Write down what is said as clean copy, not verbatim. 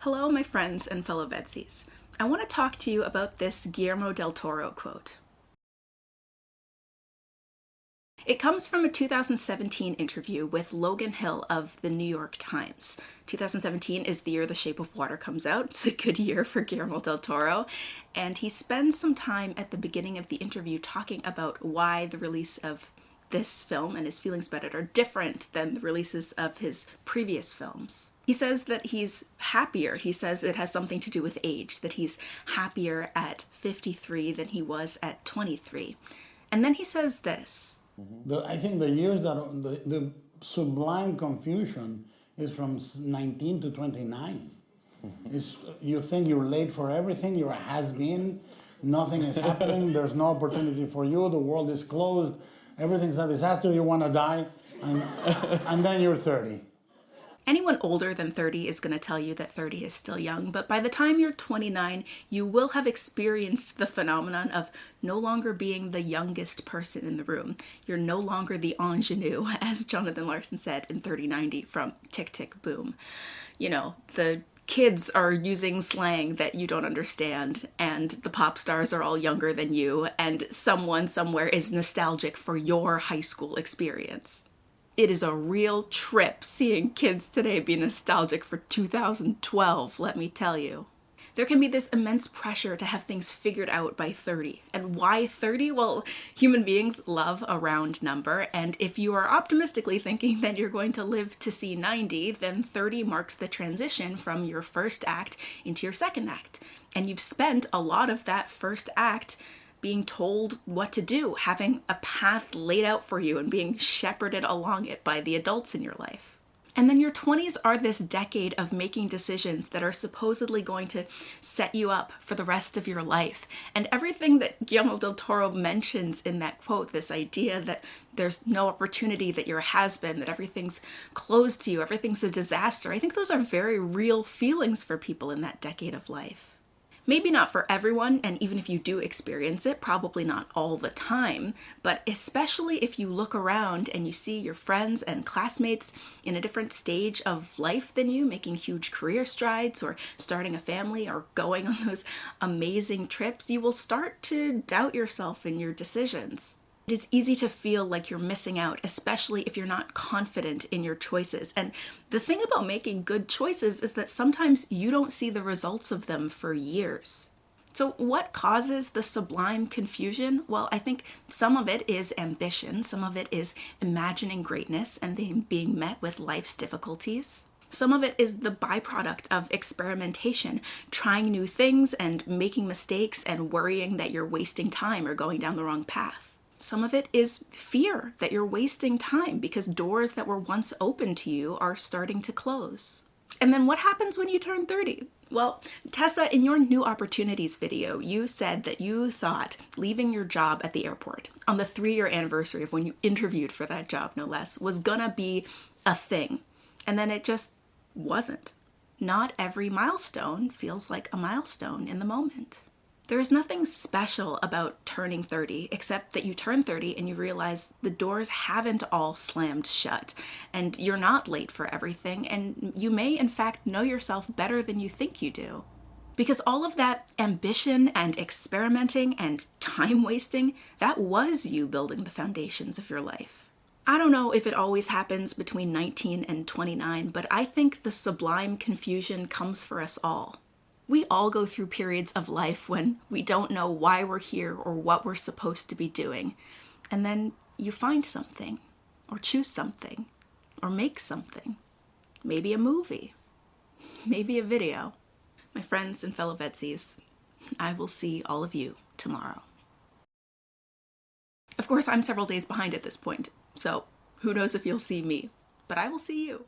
Hello, my friends and fellow VEDSies. I want to talk to you about this Guillermo del Toro quote. It comes from a 2017 interview with Logan Hill of the New York Times. 2017 is the year The Shape of Water comes out. It's a good year for Guillermo del Toro. And he spends some time at the beginning of the interview talking about why the release of this film and his feelings about it are different than the releases of his previous films. He says that he's happier. He says it has something to do with age, that he's happier at 53 than he was at 23. And then he says this. I think the years that the sublime confusion is from 19 to 29. You think you're late for everything, you're a has-been, nothing is happening, there's no opportunity for you, the world is closed, everything's a disaster, you want to die, and then you're 30. Anyone older than 30 is going to tell you that 30 is still young, but by the time you're 29, you will have experienced the phenomenon of no longer being the youngest person in the room. You're no longer the ingenue, as Jonathan Larson said in 3090 from Tick Tick Boom. You know, the kids are using slang that you don't understand, and the pop stars are all younger than you, and someone somewhere is nostalgic for your high school experience. It is a real trip seeing kids today be nostalgic for 2012, let me tell you. There can be this immense pressure to have things figured out by 30. And why 30? Well, human beings love a round number, and if you are optimistically thinking that you're going to live to see 90, then 30 marks the transition from your first act into your second act. And you've spent a lot of that first act being told what to do, having a path laid out for you and being shepherded along it by the adults in your life. And then your 20s are this decade of making decisions that are supposedly going to set you up for the rest of your life. And everything that Guillermo del Toro mentions in that quote, this idea that there's no opportunity, that you're a has-been, that everything's closed to you, everything's a disaster, I think those are very real feelings for people in that decade of life. Maybe not for everyone, and even if you do experience it, probably not all the time, but especially if you look around and you see your friends and classmates in a different stage of life than you, making huge career strides or starting a family or going on those amazing trips, you will start to doubt yourself and your decisions. It is easy to feel like you're missing out, especially if you're not confident in your choices. And the thing about making good choices is that sometimes you don't see the results of them for years. So what causes the sublime confusion? Well, I think some of it is ambition. Some of it is imagining greatness and then being met with life's difficulties. Some of it is the byproduct of experimentation, trying new things and making mistakes and worrying that you're wasting time or going down the wrong path. Some of it is fear that you're wasting time because doors that were once open to you are starting to close. And then what happens when you turn 30? Well, Tessa, in your New Opportunities video, you said that you thought leaving your job at the airport on the 3-year anniversary of when you interviewed for that job, no less, was gonna be a thing. And then it just wasn't. Not every milestone feels like a milestone in the moment. There is nothing special about turning 30 except that you turn 30 and you realize the doors haven't all slammed shut and you're not late for everything, and you may in fact know yourself better than you think you do. Because all of that ambition and experimenting and time wasting, that was you building the foundations of your life. I don't know if it always happens between 19 and 29, but I think the sublime confusion comes for us all. We all go through periods of life when we don't know why we're here or what we're supposed to be doing. And then you find something, or choose something, or make something. Maybe a movie, maybe a video. My friends and fellow VEDSies, I will see all of you tomorrow. Of course, I'm several days behind at this point, so who knows if you'll see me, but I will see you.